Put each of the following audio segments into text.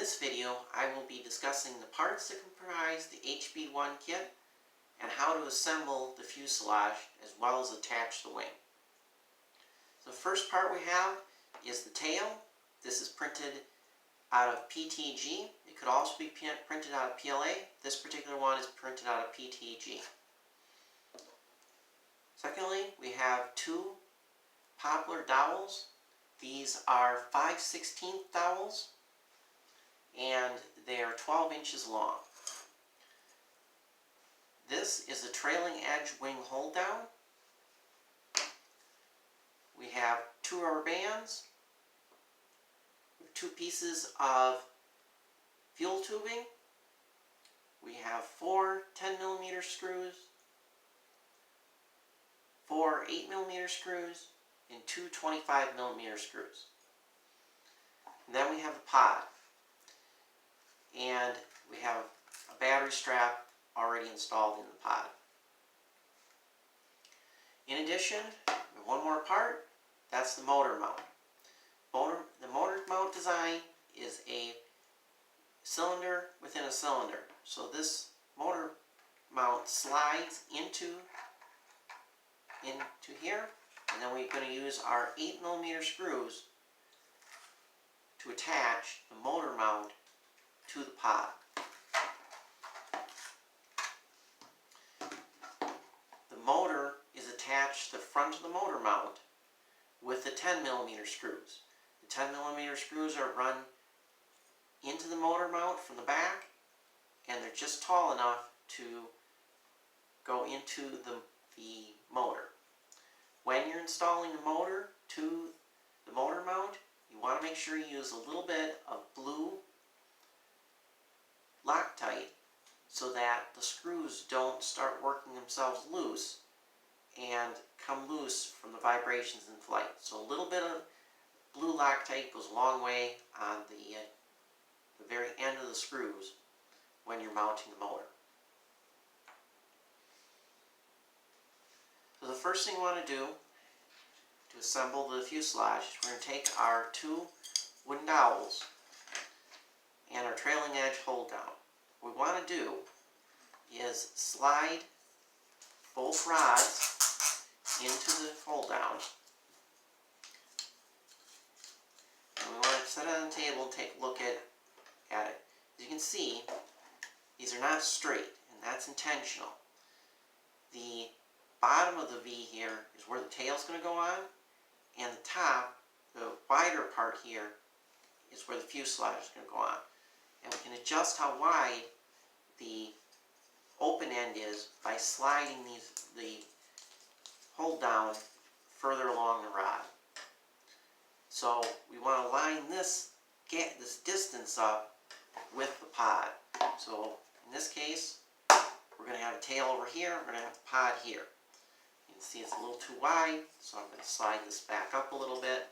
this video, I will be discussing the parts that comprise the HB1 kit and how to assemble the fuselage as well as attach the wing. So the first part we have is the tail. This is printed out of PTG. It could also be printed out of PLA. This particular one is printed out of PTG. Secondly, we have two poplar dowels. These are 5/16 dowels, and they are 12 inches long. This is a trailing edge wing hold down. We have two rubber bands, two pieces of fuel tubing. We have four 10mm screws, four 8mm screws, and two 25mm screws. And then we have a pod. And we have a battery strap already installed in the pod. In addition, one more part, that's the motor mount. The motor mount design is a cylinder within a cylinder. So this motor mount slides into here, and then we're going to use our 8mm screws to attach the motor mount to the pod. The motor is attached to the front of the motor mount with the 10mm screws. The 10mm screws are run into the motor mount from the back, and they're just tall enough to go into the motor. When you're installing the motor to the motor mount, you want to make sure you use a little bit of blue Loctite so that the screws don't start working themselves loose and come loose from the vibrations in flight. So a little bit of blue Loctite goes a long way on the very end of the screws when you're mounting the motor. So the first thing we want to do to assemble the fuselage is we're going to take our two wooden dowels and our trailing edge hold down. What we want to do is slide both rods into the hold down. And we want to set it on the table and take a look at it. As you can see, these are not straight, and that's intentional. The bottom of the V here is where the tail is going to go on, and the top, the wider part here, is where the fuselage is going to go on. And we can adjust how wide the open end is by sliding the hold down further along the rod. So we want to line this distance up with the pod. So in this case, we're going to have a tail over here, we're going to have a pod here. You can see it's a little too wide, so I'm going to slide this back up a little bit.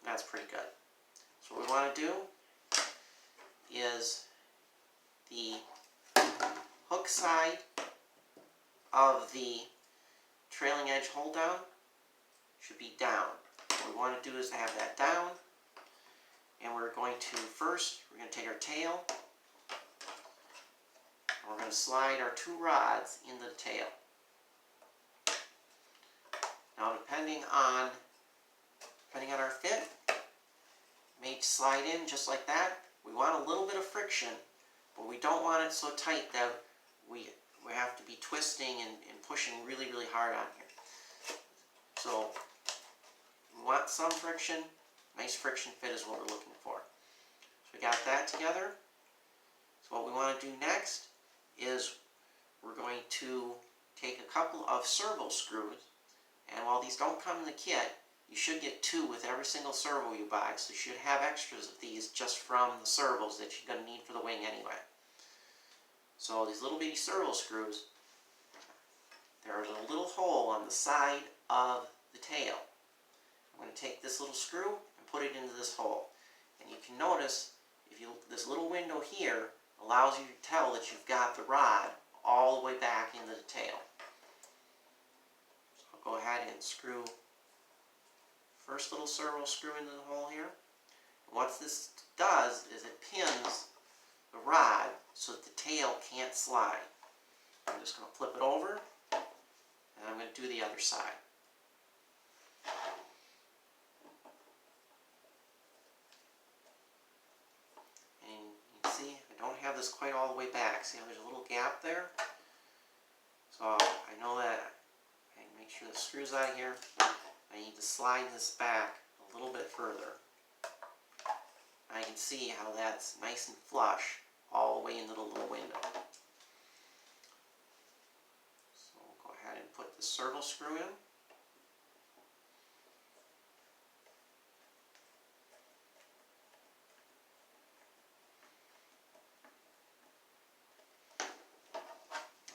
That's pretty good. So what we want to do is the hook side of the trailing edge hold down should be down. What we want to do is have that down, and we're going to take our tail, and we're going to slide our two rods into the tail. Now depending on our fit, may slide in just like that. We want a little bit of friction, but we don't want it so tight that we have to be twisting and pushing really, really hard on here. So we want some friction. Nice friction fit is what we're looking for. So we got that together. So what we want to do next is we're going to take a couple of servo screws, and while these don't come in the kit, you should get two with every single servo you buy, so you should have extras of these just from the servos that you're going to need for the wing anyway. So these little bitty servo screws, there's a little hole on the side of the tail. I'm going to take this little screw and put it into this hole. And you can notice this little window here allows you to tell that you've got the rod all the way back into the tail. So I'll go ahead and screw first little servo screw into the hole here. And what this does is it pins the rod so that the tail can't slide. I'm just going to flip it over, and I'm going to do the other side. And you can see I don't have this quite all the way back. See how there's a little gap there? So I know that I make sure the screw's out of here. I need to slide this back a little bit further. I can see how that's nice and flush all the way into the little window. So we'll go ahead and put the servo screw in.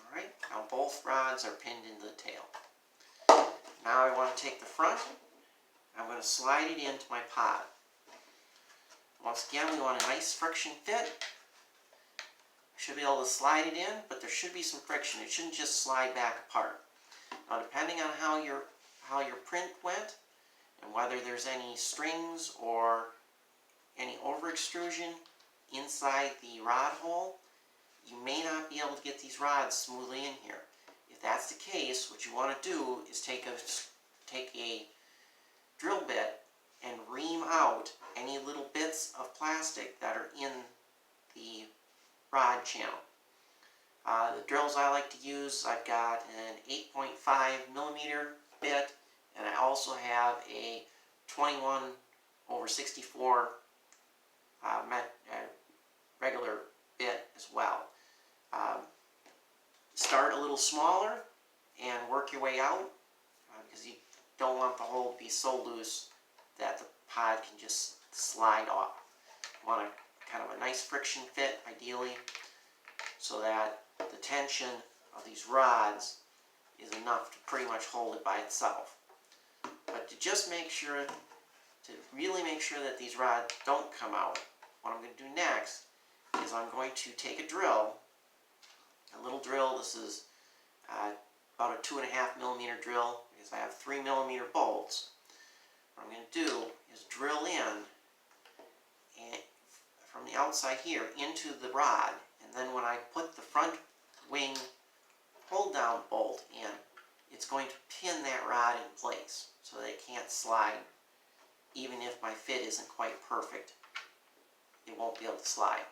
Alright, now both rods are pinned into the tail. Now I want to take the front. I'm going to slide it into my pod. Once again, we want a nice friction fit. Should be able to slide it in, but there should be some friction. It shouldn't just slide back apart. Now, depending on how your print went, and whether there's any strings or any over extrusion inside the rod hole, you may not be able to get these rods smoothly in here. If that's the case, what you want to do is take a drill bit and ream out any little bits of plastic that are in the rod channel. The drills I like to use, I've got an 8.5 millimeter bit, and I also have a 21/64 regular bit as well. Start a little smaller and work your way out, because you don't want the hole to be so loose that the pod can just slide off. You want kind of a nice friction fit, ideally, so that the tension of these rods is enough to pretty much hold it by itself. But to just make sure, to really make sure that these rods don't come out, what I'm going to do next is I'm going to take a drill, a little drill. This is about a 2.5 millimeter drill, because I have 3 millimeter bolts. What I'm going to do is drill in and from the outside here into the rod, and then when I put the front wing hold down bolt in, it's going to pin that rod in place so that it can't slide. Even if my fit isn't quite perfect, it won't be able to slide.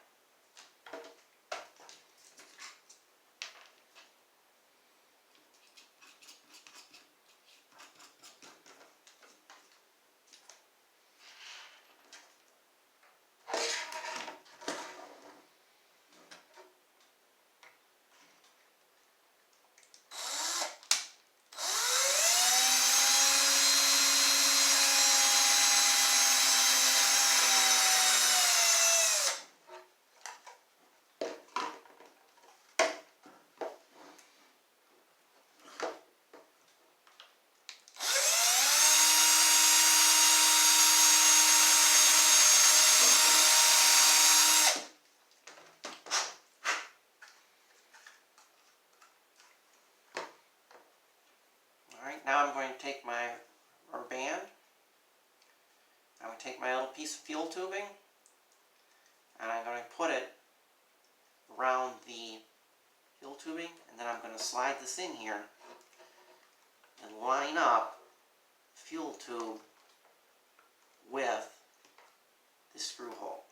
Now I'm going to take my rubber band, I'm going to take my little piece of fuel tubing, and I'm going to put it around the fuel tubing, and then I'm going to slide this in here and line up the fuel tube with the screw hole.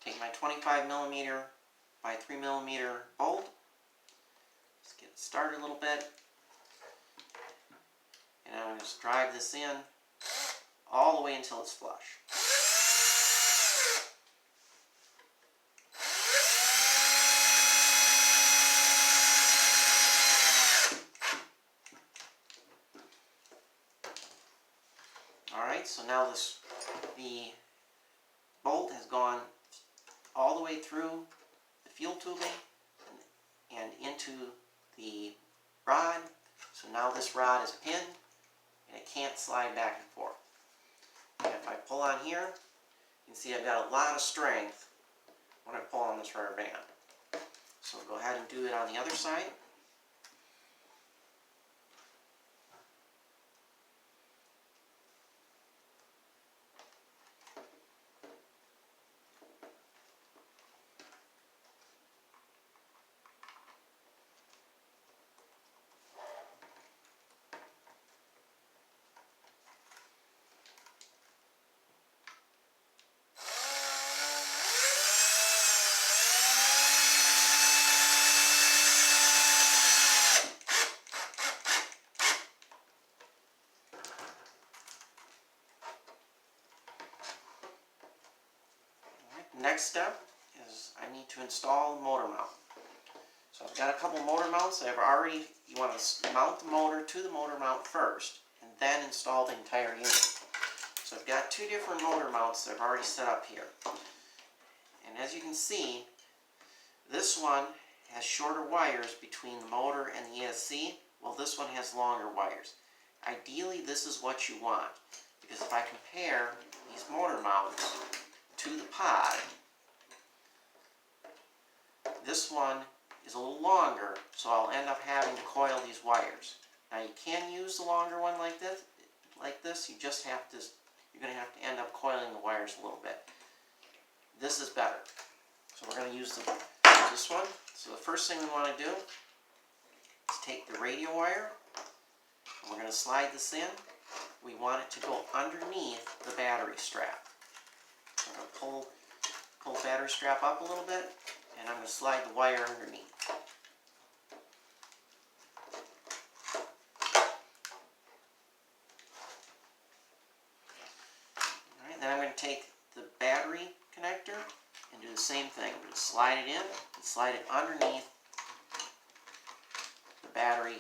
Take my 25 millimeter by 3 millimeter bolt. Let's get it started a little bit. And I'm going to just drive this in all the way until it's flush. Alright, so now the bolt has gone all the way through the fuel tubing and into the rod. So now this rod is pinned and it can't slide back and forth. And if I pull on here, you can see I've got a lot of strength when I pull on this rubber band. So we'll go ahead and do it on the other side. Next step is I need to install the motor mount. So I've got a couple motor mounts. You want to mount the motor to the motor mount first and then install the entire unit. So I've got two different motor mounts that I've already set up here. And as you can see, this one has shorter wires between the motor and the ESC, while this one has longer wires. Ideally, this is what you want, because if I compare these motor mounts to the pod, this one is a little longer, so I'll end up having to coil these wires. Now you can use the longer one like this. You just have to. You're going to have to end up coiling the wires a little bit. This is better. So we're going to use this one. So the first thing we want to do is take the radio wire, and we're going to slide this in. We want it to go underneath the battery strap. So I'm going to pull the battery strap up a little bit, and I'm going to slide the wire underneath. Alright, then I'm going to take the battery connector and do the same thing. I'm going to slide it in and slide it underneath the battery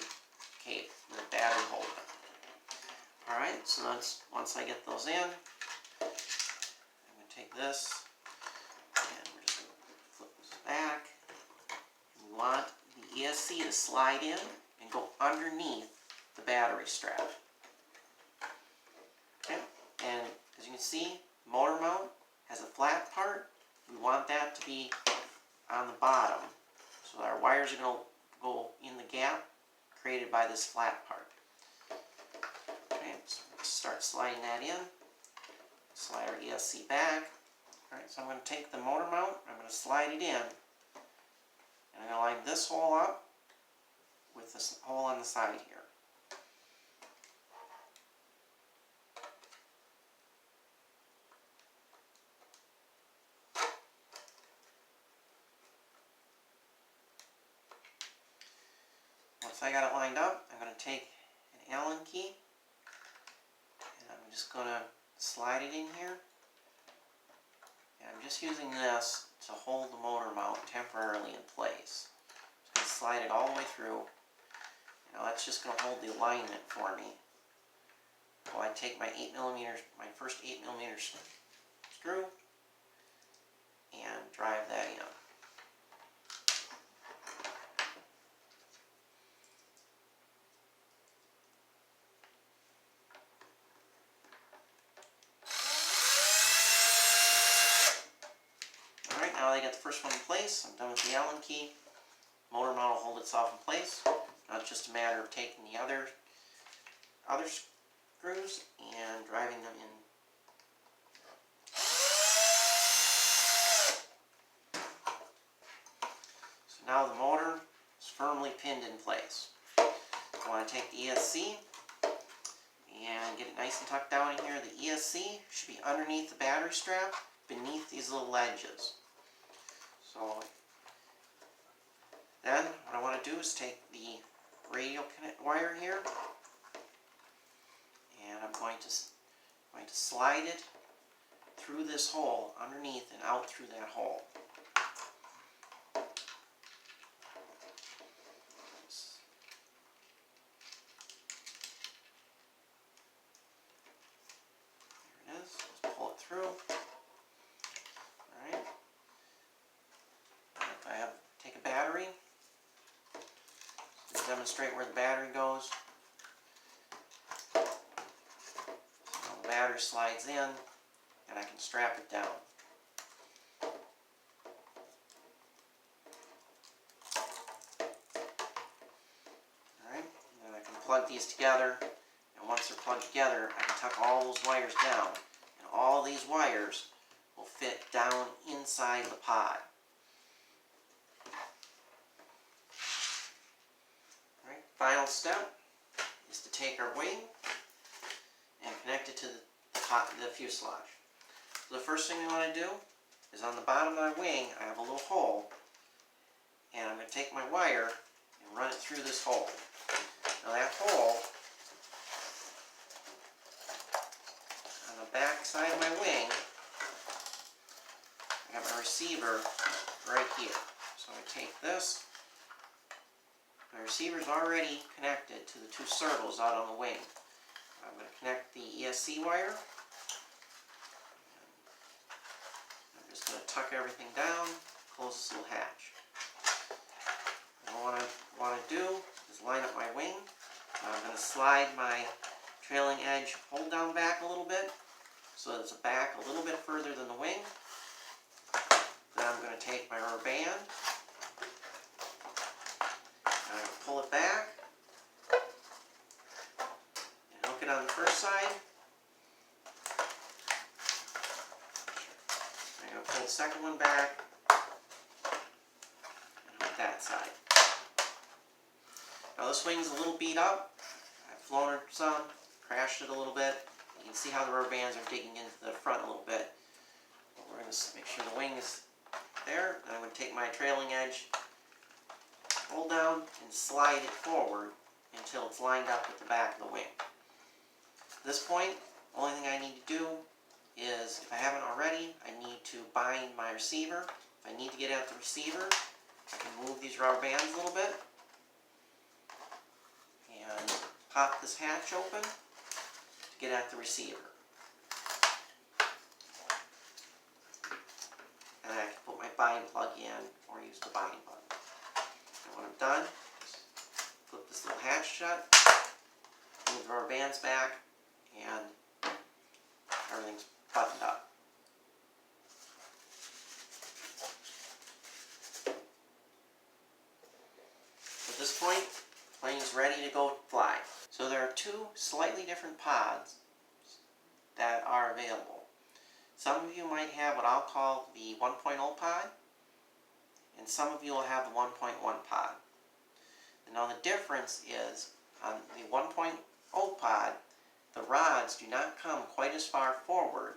cable, the battery holder. Alright, so once I get those in, I'm going to take this and we're just going to flip this back. We want the ESC to slide in and go underneath the battery strap. Okay, and as you can see, motor mount has a flat part. We want that to be on the bottom, so our wires are going to go in the gap created by this flat part. Okay, so let's start sliding that in. Slide our ESC back. Alright, so I'm going to take the motor mount, I'm going to slide it in, and I'm going to line this hole up with this hole on the side here. Once I got it lined up, I'm going to take an Allen key, and I'm just going to slide it in here. And I'm just using this to hold the motor mount temporarily in place. I'm just going to slide it all the way through. Now that's just going to hold the alignment for me while I take my first 8mm screw and drive that in. Alright, now that I got the first one in place, I'm done with the Allen key. Motor mount will hold itself in place. Now it's just a matter of taking the other screws and driving them in. So now the motor is firmly pinned in place. I want to take the ESC and get it nice and tucked down in here. The ESC should be underneath the battery strap, beneath these little ledges. So then what I want to do is take the radial wire here, and I'm going to slide it through this hole underneath and out through that hole. There it is. Let's pull it through. Alright. If I take a battery, to demonstrate where the battery goes. So the battery slides in, and I can strap it down. these together, and once they're plugged together, I can tuck all those wires down, and all these wires will fit down inside the pod. All right, final step is to take our wing and connect it to the fuselage. So the first thing we want to do is on the bottom of my wing, I have a little hole, and I'm going to take my wire and run it through this hole. Now that hole, on the back side of my wing, I got my receiver right here. So I'm going to take this. My receiver's already connected to the two servos out on the wing. I'm going to connect the ESC wire. I'm just going to tuck everything down, close this little hatch. And what I want to do is line up my wing. I'm going to slide my trailing edge hold down back a little bit so that it's back a little bit further than the wing. Then I'm going to take my rubber band and I'm going to pull it back and hook it on the first side. I'm going to pull the second one back and hook that side. Now this wing's a little beat up. I've flown it some, crashed it a little bit. You can see how the rubber bands are digging into the front a little bit. But we're going to make sure the wing is there. And I'm going to take my trailing edge, hold down, and slide it forward until it's lined up with the back of the wing. At this point, the only thing I need to do is, if I haven't already, I need to bind my receiver. If I need to get at the receiver, I can move these rubber bands a little bit and pop this hatch open to get at the receiver. And I can put my bind plug in or use the binding plug. And when I'm done, flip this little hatch shut, move the rubber bands back, and everything's buttoned up. At this point, the plane is ready to go fly. So there are two slightly different pods that are available. Some of you might have what I'll call the 1.0 pod, and some of you will have the 1.1 pod. And now the difference is, on the 1.0 pod, the rods do not come quite as far forward,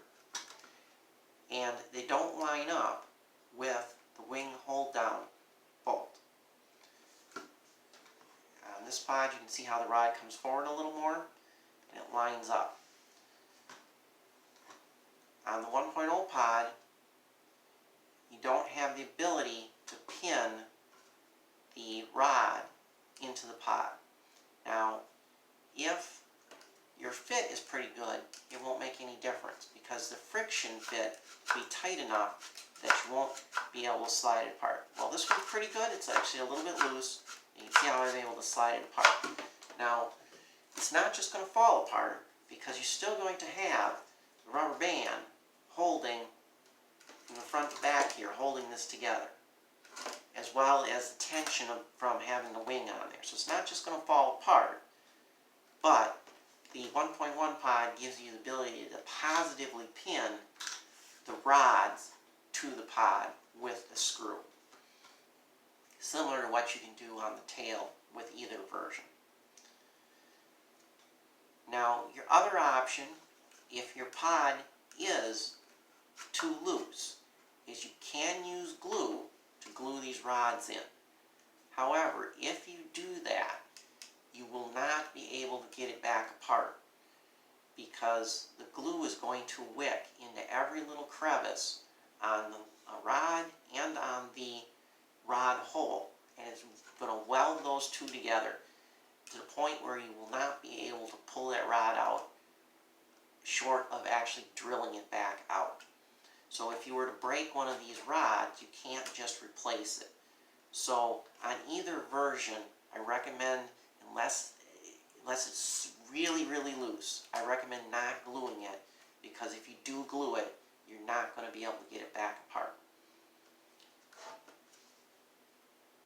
and they don't line up with the wing hold down bolt. On this pod, you can see how the rod comes forward a little more, and it lines up. On the 1.0 pod, you don't have the ability to pin the rod into the pod. Now, if your fit is pretty good, it won't make any difference because the friction fit will be tight enough that you won't be able to slide it apart. Well, this one's pretty good. It's actually a little bit loose. You can see how I'm able to slide it apart. Now, it's not just going to fall apart because you're still going to have the rubber band holding from the front to back here, holding this together, as well as the tension from having the wing on there. So it's not just going to fall apart, but the 1.1 pod gives you the ability to positively pin the rods to the pod with a screw, similar to what you can do on the tail with either version. Now, your other option, if your pod is too loose, is you can use glue to glue these rods in. However, if you do that, you will not be able to get it back apart because the glue is going to wick into every little crevice on the rod and on the rod hole, and it's going to weld those two together to the point where you will not be able to pull that rod out short of actually drilling it back out. So if you were to break one of these rods, you can't just replace it. So on either version, I recommend, unless it's really, really loose, I recommend not gluing it, because if you do glue it, you're not going to be able to get it back apart.